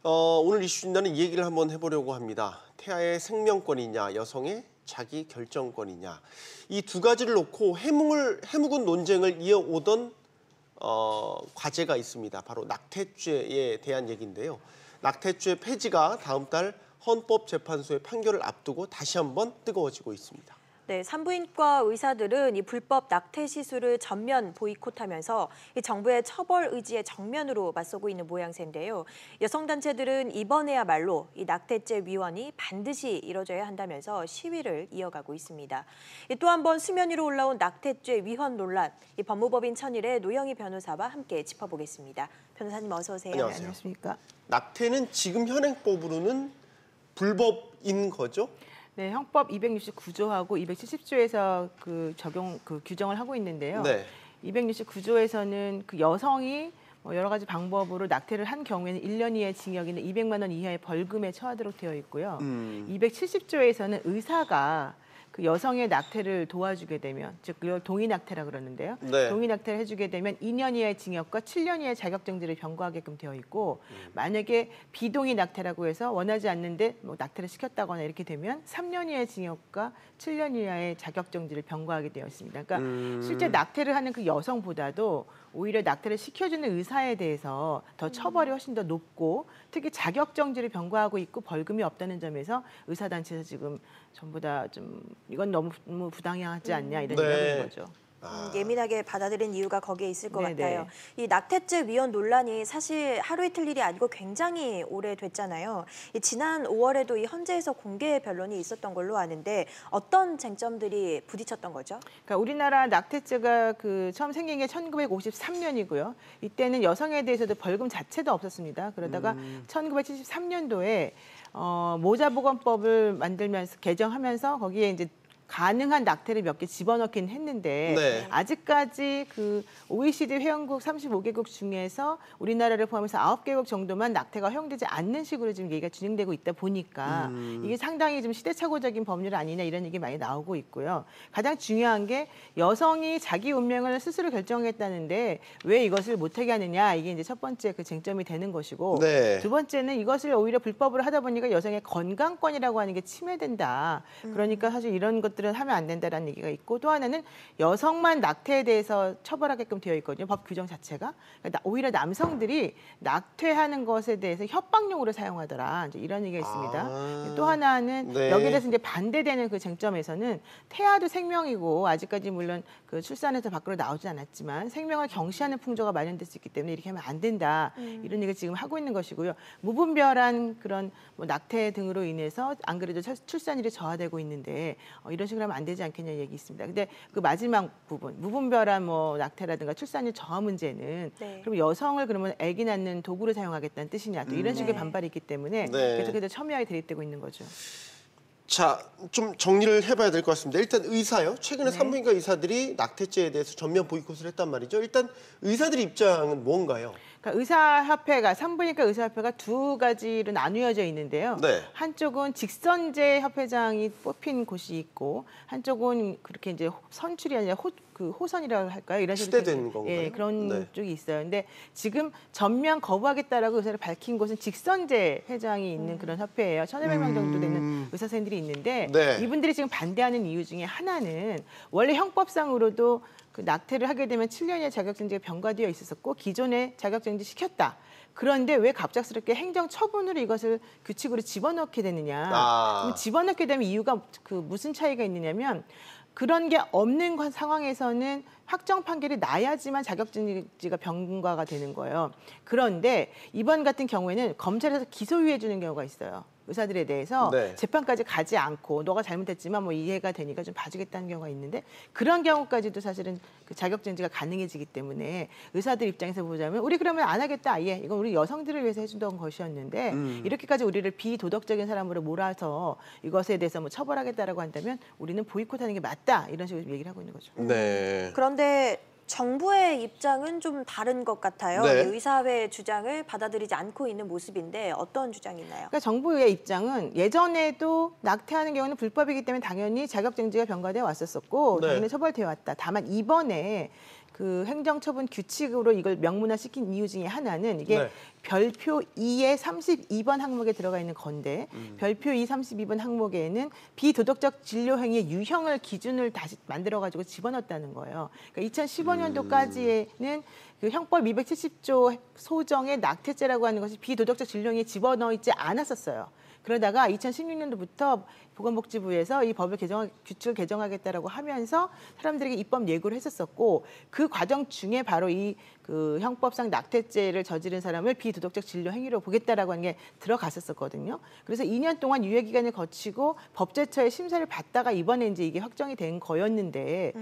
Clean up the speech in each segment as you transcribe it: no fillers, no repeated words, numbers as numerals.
오늘 이슈 진단은 이 얘기를 한번 해보려고 합니다. 태아의 생명권이냐, 여성의 자기 결정권이냐. 이 두 가지를 놓고 해묵은 논쟁을 이어오던 과제가 있습니다. 바로 낙태죄에 대한 얘기인데요. 낙태죄 폐지가 다음 달 헌법재판소의 판결을 앞두고 다시 한번 뜨거워지고 있습니다. 네, 산부인과 의사들은 이 불법 낙태 시술을 전면 보이콧하면서 이 정부의 처벌 의지에 정면으로 맞서고 있는 모양새인데요. 여성단체들은 이번에야말로 이 낙태죄 위원이 반드시 이뤄져야 한다면서 시위를 이어가고 있습니다. 또 한 번 수면 위로 올라온 낙태죄 위헌 논란, 이 법무법인 천일의 노영희 변호사와 함께 짚어보겠습니다. 변호사님 어서 오세요. 안녕하세요. 안녕하십니까. 낙태는 지금 현행법으로는 불법인 거죠? 네, 형법 269조하고 270조에서 규정을 하고 있는데요. 네. 269조에서는 그 여성이 여러 가지 방법으로 낙태를 한 경우에는 1년 이하의 징역이나 200만 원 이하의 벌금에 처하도록 되어 있고요. 270조에서는 의사가 그 여성의 낙태를 도와주게 되면, 즉 그걸 동의 낙태라 그러는데요. 네. 동의 낙태를 해주게 되면 2년 이하의 징역과 7년 이하의 자격정지를 병고하게끔 되어 있고, 만약에 비동의 낙태라고 해서 원하지 않는데 낙태를 시켰다거나 이렇게 되면 3년 이하의 징역과 7년 이하의 자격정지를 병고하게 되어 있습니다. 그러니까 실제 낙태를 하는 그 여성보다도 오히려 낙태를 시켜주는 의사에 대해서 더 처벌이 훨씬 더 높고, 특히 자격정지를 병고하고 있고 벌금이 없다는 점에서 의사단체에서 지금 전부 다 좀 이건 너무 부당하지 않냐 이런 얘기를 하는 거죠. 예민하게 받아들인 이유가 거기에 있을 것 네네. 같아요. 이 낙태죄 위헌 논란이 사실 하루 이틀 일이 아니고 굉장히 오래됐잖아요. 지난 5월에도 이 헌재에서 공개 변론이 있었던 걸로 아는데 어떤 쟁점들이 부딪혔던 거죠? 그러니까 우리나라 낙태죄가 처음 생긴 게 1953년이고요. 이때는 여성에 대해서도 벌금 자체도 없었습니다. 그러다가 1973년도에 모자보건법을 만들면서 개정하면서 거기에 이제 가능한 낙태를 몇 개 집어넣긴 했는데 네. 아직까지 그 OECD 회원국 35개국 중에서 우리나라를 포함해서 9개국 정도만 낙태가 허용되지 않는 식으로 지금 얘기가 진행되고 있다 보니까 이게 상당히 좀 시대착오적인 법률 아니냐 이런 얘기 많이 나오고 있고요. 가장 중요한 게 여성이 자기 운명을 스스로 결정하겠다는데 왜 이것을 못하게 하느냐, 이게 이제 첫 번째 그 쟁점이 되는 것이고, 네. 두 번째는 이것을 오히려 불법으로 하다 보니까 여성의 건강권이라고 하는 게 침해된다. 그러니까 사실 이런 것들은 하면 안 된다라는 얘기가 있고, 또 하나는 여성만 낙태에 대해서 처벌하게끔 되어 있거든요. 법 규정 자체가. 그러니까 오히려 남성들이 낙태하는 것에 대해서 협박용으로 사용하더라. 이제 이런 얘기가 있습니다. 또 하나는 네. 여기에 대해서 이제 반대되는 그 쟁점에서는 태아도 생명이고 아직까지 물론 그 출산에서 밖으로 나오지 않았지만 생명을 경시하는 풍조가 마련될 수 있기 때문에 이렇게 하면 안 된다. 이런 얘기를 지금 하고 있는 것이고요. 무분별한 그런 낙태 등으로 인해서 안 그래도 출산율이 저하되고 있는데 이런 식으로 하면 안 되지 않겠냐 얘기 있습니다. 근데 그 마지막 부분, 무분별한 낙태라든가 출산율 저하 문제는 네. 그럼 여성을 그러면 아기 낳는 도구로 사용하겠다는 뜻이냐, 또 이런 식의 네. 반발이 있기 때문에 네. 계속해서 첨예하게 대립되고 있는 거죠. 자, 좀 정리를 해봐야 될 것 같습니다. 일단 의사요. 최근에 네. 산부인과 의사들이 낙태죄에 대해서 전면 보이콧을 했단 말이죠. 일단 의사들의 입장은 뭔가요? 그러니까 의사협회가, 산부인과 의사협회가 두 가지로 나누어져 있는데요. 네. 한쪽은 직선제 협회장이 뽑힌 곳이 있고, 한쪽은 그렇게 이제 선출이 아니라 호선이라고 할까요? 이런 식으로 수대된 건가요? 예, 그런 네. 쪽이 있어요. 근데 지금 전면 거부하겠다라고 의사를 밝힌 곳은 직선제 회장이 있는 그런 협회예요. 1,500명 정도 되는 의사 선생님들이 있는데 네. 이분들이 지금 반대하는 이유 중에 하나는 원래 형법상으로도 그 낙태를 하게 되면 7년의 자격정지가 병가되어 있었고 기존에 자격정지 시켰다. 그런데 왜 갑작스럽게 행정처분으로 이것을 규칙으로 집어넣게 되느냐. 그럼 집어넣게 되면 이유가 무슨 차이가 있느냐면, 그런 게 없는 상황에서는 확정 판결이 나야지만 자격정지가 병가가 되는 거예요. 그런데 이번 같은 경우에는 검찰에서 기소유예 주는 경우가 있어요. 의사들에 대해서 네. 재판까지 가지 않고 너가 잘못했지만 이해가 되니까 좀 봐주겠다는 경우가 있는데, 그런 경우까지도 사실은 그 자격정지가 가능해지기 때문에 의사들 입장에서 보자면 우리 그러면 안 하겠다, 아예 이건 우리 여성들을 위해서 해준다는 것이었는데 이렇게까지 우리를 비도덕적인 사람으로 몰아서 이것에 대해서 처벌하겠다라고 한다면 우리는 보이콧하는 게 맞다, 이런 식으로 얘기를 하고 있는 거죠. 네. 그런데 정부의 입장은 좀 다른 것 같아요. 네. 의사회 주장을 받아들이지 않고 있는 모습인데 어떤 주장이 있나요? 그러니까 정부의 입장은 예전에도 낙태하는 경우는 불법이기 때문에 당연히 자격정지가 병가되어 왔었었고 네. 당연히 처벌되어 왔다. 다만 이번에 그 행정처분 규칙으로 이걸 명문화시킨 이유 중에 하나는 이게 네. 별표 2의 32번 항목에 들어가 있는 건데 별표 2 32번 항목에는 비도덕적 진료 행위의 유형을 기준을 다시 만들어가지고 집어넣었다는 거예요. 그러니까 2015년도까지에는 그 형법 270조 소정의 낙태죄라고 하는 것이 비도덕적 진료 행위에 집어넣어 있지 않았었어요. 그러다가 2016년도부터 보건복지부에서 이 법을 규칙을 개정하겠다라고 하면서 사람들에게 입법 예고를 했었었고 그 과정 중에 바로 이 그 형법상 낙태죄를 저지른 사람을 비도덕적 진료 행위로 보겠다라고 하는 게 들어갔었거든요. 그래서 2년 동안 유예 기간을 거치고 법제처의 심사를 받다가 이번에 이제 이게 확정이 된 거였는데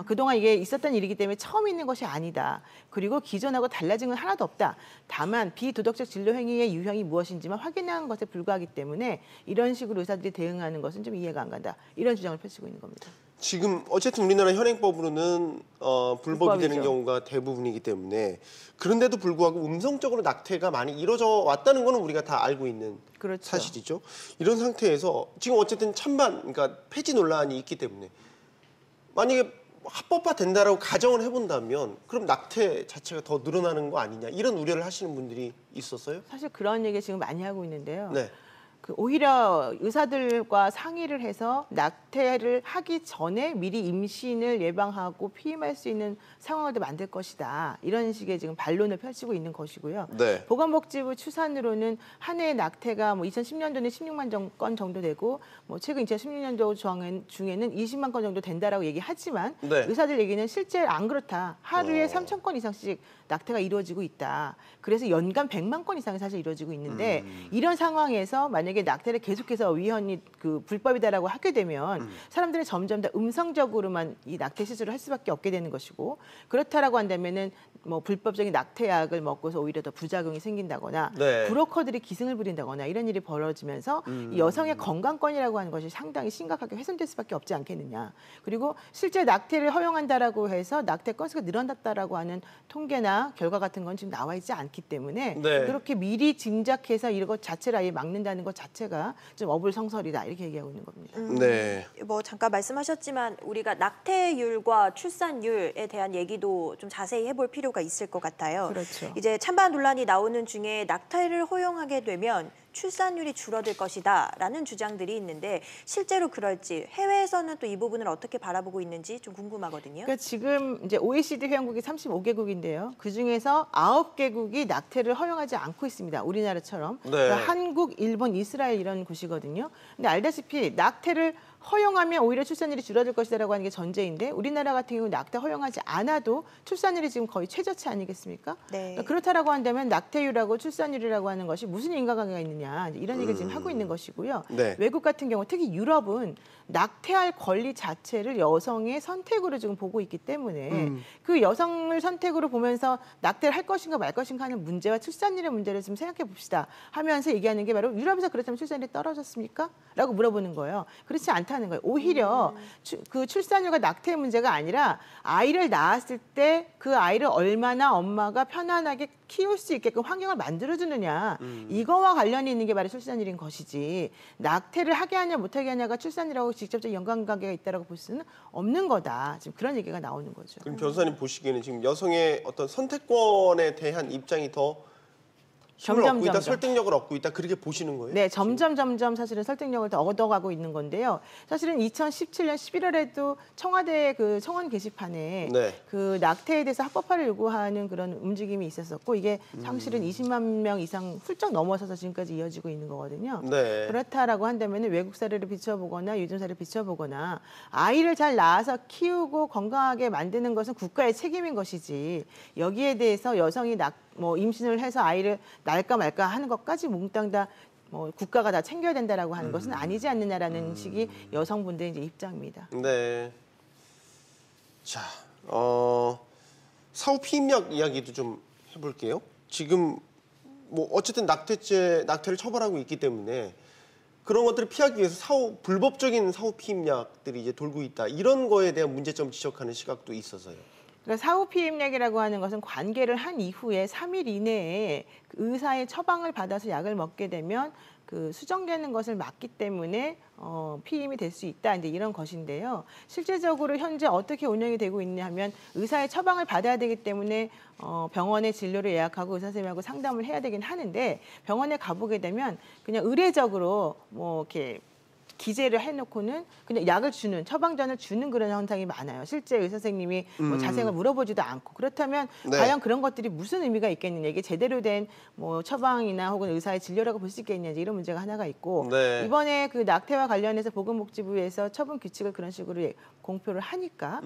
그동안 이게 있었던 일이기 때문에 처음 있는 것이 아니다. 그리고 기존하고 달라진 건 하나도 없다. 다만 비도덕적 진료 행위의 유형이 무엇인지만 확인한 것에 불과하기 때문에 이런 식으로 의사들이 대응하는 것은 좀 이해가 안 간다. 이런 주장을 펼치고 있는 겁니다. 지금 어쨌든 우리나라 현행법으로는 불법이 불법이죠. 되는 경우가 대부분이기 때문에 그런데도 불구하고 음성적으로 낙태가 많이 이루어져 왔다는 거는 우리가 다 알고 있는 그렇죠. 사실이죠. 이런 상태에서 지금 어쨌든 찬반, 그러니까 폐지 논란이 있기 때문에 만약에 합법화 된다라고 가정을 해본다면 그럼 낙태 자체가 더 늘어나는 거 아니냐 이런 우려를 하시는 분들이 있었어요? 사실 그런 얘기 지금 많이 하고 있는데요. 네. 그 오히려 의사들과 상의를 해서 낙태를 하기 전에 미리 임신을 예방하고 피임할 수 있는 상황을 만들 것이다. 이런 식의 지금 반론을 펼치고 있는 것이고요. 네. 보건복지부 추산으로는 한 해 낙태가 뭐 2010년도는 16만 건 정도 되고 뭐 최근 2016년도 중에는 20만 건 정도 된다라고 얘기하지만 네. 의사들 얘기는 실제 안 그렇다. 하루에 3천 건 이상씩 낙태가 이루어지고 있다. 그래서 연간 100만 건 이상이 사실 이루어지고 있는데 이런 상황에서 만약에 낙태를 계속해서 위헌이 그 불법이다라고 하게 되면 사람들이 점점 더 음성적으로만 이 낙태 시술을 할 수밖에 없게 되는 것이고 그렇다라고 한다면은 뭐 불법적인 낙태약을 먹고서 오히려 더 부작용이 생긴다거나 네. 브로커들이 기승을 부린다거나 이런 일이 벌어지면서 이 여성의 건강권이라고 하는 것이 상당히 심각하게 훼손될 수밖에 없지 않겠느냐. 그리고 실제 낙태를 허용한다라고 해서 낙태 건수가 늘어났다라고 하는 통계나 결과 같은 건 지금 나와 있지 않기 때문에 네. 그렇게 미리 짐작해서 이것 자체를 아예 막는다는 것 자체가 좀 어불성설이다 이렇게 얘기하고 있는 겁니다. 네. 뭐 잠깐 말씀하셨지만 우리가 낙태율과 출산율에 대한 얘기도 좀 자세히 해볼 필요가 있을 것 같아요. 그렇죠. 이제 찬반 논란이 나오는 중에 낙태를 허용하게 되면 출산율이 줄어들 것이다라는 주장들이 있는데 실제로 그럴지 해외에서는 또 이 부분을 어떻게 바라보고 있는지 좀 궁금하거든요. 그러니까 지금 이제 OECD 회원국이 35개국인데요. 그 중에서 9개국이 낙태를 허용하지 않고 있습니다. 우리나라처럼. 네. 그러니까 한국, 일본, 이스라엘 이런 곳이거든요. 근데 알다시피 낙태를 허용하면 오히려 출산율이 줄어들 것이라고 하는 게 전제인데 우리나라 같은 경우 낙태 허용하지 않아도 출산율이 지금 거의 최저치 아니겠습니까? 네. 그러니까 그렇다라고 한다면 낙태율하고 출산율이라고 하는 것이 무슨 인과관계가 있느냐 이런 얘기를 지금 하고 있는 것이고요. 네. 외국 같은 경우 특히 유럽은 낙태할 권리 자체를 여성의 선택으로 지금 보고 있기 때문에 그 여성을 선택으로 보면서 낙태를 할 것인가 말 것인가 하는 문제와 출산율의 문제를 좀 생각해 봅시다 하면서 얘기하는 게 바로 유럽에서 그렇다면 출산율이 떨어졌습니까? 라고 물어보는 거예요. 그렇지 않다는 거예요. 오히려 그 출산율과 낙태의 문제가 아니라 아이를 낳았을 때 그 아이를 얼마나 엄마가 편안하게 키울 수 있게끔 환경을 만들어주느냐 이거와 관련이 있는 게 바로 출산율인 것이지 낙태를 하게 하냐 못하게 하냐가 출산율하고 직접적 연관관계가 있다고 볼 수는 없는 거다. 지금 그런 얘기가 나오는 거죠. 그럼 변호사님 보시기에는 지금 여성의 어떤 선택권에 대한 입장이 더 힘을 얻고 있다, 설득력을 얻고 있다 그렇게 보시는 거예요? 네, 점점 사실은 설득력을 더 얻어가고 있는 건데요. 사실은 2017년 11월에도 청와대 그 청원 게시판에 네. 그 낙태에 대해서 합법화를 요구하는 그런 움직임이 있었었고 이게 사실은 20만 명 이상 훌쩍 넘어서서 지금까지 이어지고 있는 거거든요. 네. 그렇다라고 한다면 외국 사례를 비춰보거나 요즘 사례를 비춰보거나 아이를 잘 낳아서 키우고 건강하게 만드는 것은 국가의 책임인 것이지 여기에 대해서 여성이 임신을 해서 아이를 낳을까 말까 하는 것까지 몽땅 다 국가가 다 챙겨야 된다라고 하는 것은 아니지 않느냐라는 식이 여성분들의 이제 입장입니다. 네. 자, 사후 피임약 이야기도 좀 해볼게요. 지금 뭐 어쨌든 낙태를 처벌하고 있기 때문에 그런 것들을 피하기 위해서 불법적인 사후 피임약들이 이제 돌고 있다. 이런 거에 대한 문제점 지적하는 시각도 있어서요. 그러니까 사후 피임약이라고 하는 것은 관계를 한 이후에 3일 이내에 의사의 처방을 받아서 약을 먹게 되면 그 수정되는 것을 막기 때문에 피임이 될 수 있다. 이제 이런 것인데요. 실제적으로 현재 어떻게 운영이 되고 있냐 하면 의사의 처방을 받아야 되기 때문에 병원에 진료를 예약하고 의사 선생님하고 상담을 해야 되긴 하는데 병원에 가보게 되면 그냥 의례적으로 뭐 이렇게 기재를 해놓고는 그냥 약을 주는 처방전을 주는 그런 현상이 많아요. 실제 의사 선생님이 뭐 자세히 물어보지도 않고 그렇다면 네. 과연 그런 것들이 무슨 의미가 있겠느냐 이게 제대로 된 뭐 처방이나 혹은 의사의 진료라고 볼 수 있겠느냐 이런 문제가 하나가 있고 네. 이번에 그 낙태와 관련해서 보건복지부에서 처분 규칙을 그런 식으로 공표를 하니까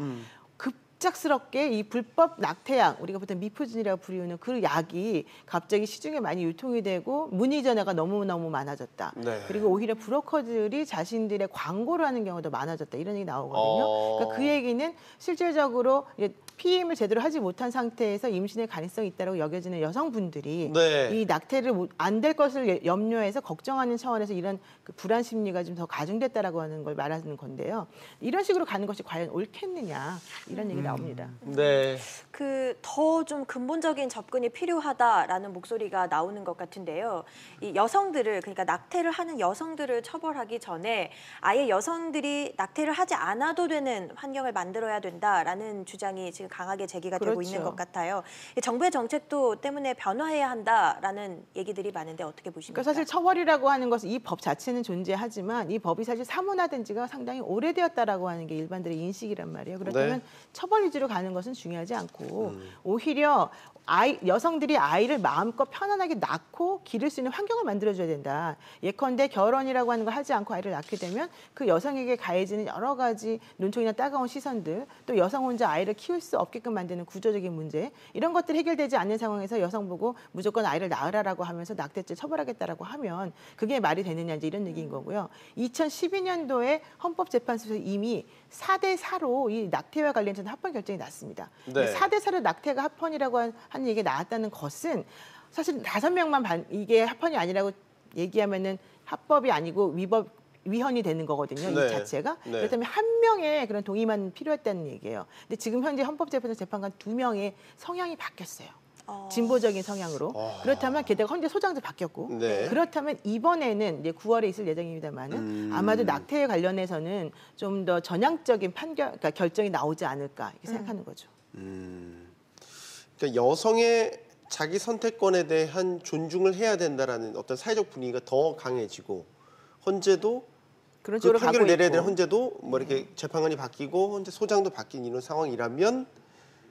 급작스럽게 이 불법 낙태약 우리가 보통 미프진이라고 부르는 그 약이 갑자기 시중에 많이 유통이 되고 문의 전화가 너무너무 많아졌다. 네. 그리고 오히려 브로커들이 자신들의 광고를 하는 경우도 많아졌다. 이런 얘기 나오거든요. 그러니까 그 얘기는 실질적으로 피임을 제대로 하지 못한 상태에서 임신의 가능성이 있다고 여겨지는 여성분들이 네. 이 낙태를 안 될 것을 염려해서 걱정하는 차원에서 이런 그 불안 심리가 좀 더 가중됐다라고 하는 걸 말하는 건데요. 이런 식으로 가는 것이 과연 옳겠느냐 이런 얘기 나옵니다. 네. 그 더 좀 근본적인 접근이 필요하다라는 목소리가 나오는 것 같은데요. 이 여성들을 그러니까 낙태를 하는 여성들을 처벌하기 전에 아예 여성들이 낙태를 하지 않아도 되는 환경을 만들어야 된다라는 주장이 지금 강하게 제기가 되고 그렇죠. 있는 것 같아요. 정부의 정책도 때문에 변화해야 한다라는 얘기들이 많은데 어떻게 보십니까? 그러니까 사실 처벌이라고 하는 것은 이 법 자체는 존재하지만 이 법이 사실 사문화된 지가 상당히 오래되었다라고 하는 게 일반들의 인식이란 말이에요. 그렇다면 네. 처벌 위주로 가는 것은 중요하지 않고 오히려 여성들이 아이를 마음껏 편안하게 낳고 기를 수 있는 환경을 만들어줘야 된다. 예컨대 결혼이라고 하는 걸 하지 않고 아이를 낳게 되면 그 여성에게 가해지는 여러 가지 눈총이나 따가운 시선들, 또 여성 혼자 아이를 키울 수 없게끔 만드는 구조적인 문제, 이런 것들이 해결되지 않는 상황에서 여성 보고 무조건 아이를 낳으라라고 하면서 낙태죄 처벌하겠다라고 하면 그게 말이 되느냐 이제 이런 얘기인 거고요. 2012년도에 헌법재판소에서 이미 4대4로 이 낙태와 관련된 합헌 결정이 났습니다. 네. 4대4로 낙태가 합헌이라고 하는 얘기가 나왔다는 것은 사실 5명만 이게 합헌이 아니라고 얘기하면은 합법이 아니고 위헌이 되는 거거든요. 네. 이 자체가. 네. 그렇다면 한 명의 그런 동의만 필요했다는 얘기예요. 근데 지금 현재 헌법재판소 재판관 2명의 성향이 바뀌었어요. 진보적인 성향으로. 그렇다면 게다가 헌재 소장도 바뀌었고. 네. 그렇다면 이번에는 이제 9월에 있을 예정입니다만은 아마도 낙태에 관련해서는 좀 더 전향적인 그러니까 결정이 나오지 않을까 이렇게 생각하는 거죠. 그러니까 여성의 자기 선택권에 대한 존중을 해야 된다라는 어떤 사회적 분위기가 더 강해지고 헌재도 그런 그 쪽으로 판결을 가고 내려야 있고. 될 헌재도 뭐 이렇게 재판관이 바뀌고 헌재 소장도 바뀐 이런 상황이라면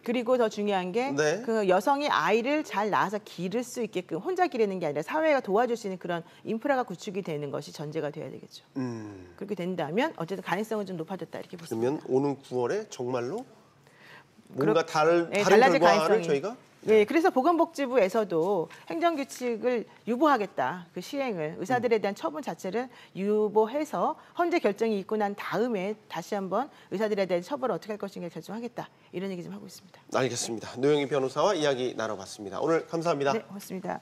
그리고 더 중요한 게 네. 그 여성이 아이를 잘 낳아서 기를 수 있게끔 혼자 기르는 게 아니라 사회가 도와줄 수 있는 그런 인프라가 구축이 되는 것이 전제가 돼야 되겠죠. 그렇게 된다면 어쨌든 가능성은 좀 높아졌다 이렇게 보십니다. 그러면 오는 9월에 정말로 뭔가 다른 달라질 결과를 가능성이. 저희가 예, 그래서 보건복지부에서도 행정규칙을 유보하겠다. 그 시행을 의사들에 대한 처분 자체를 유보해서 헌재 결정이 있고 난 다음에 다시 한번 의사들에 대한 처벌을 어떻게 할 것인가 결정하겠다. 이런 얘기 좀 하고 있습니다. 알겠습니다. 노영희 변호사와 이야기 나눠봤습니다. 오늘 감사합니다. 네, 고맙습니다.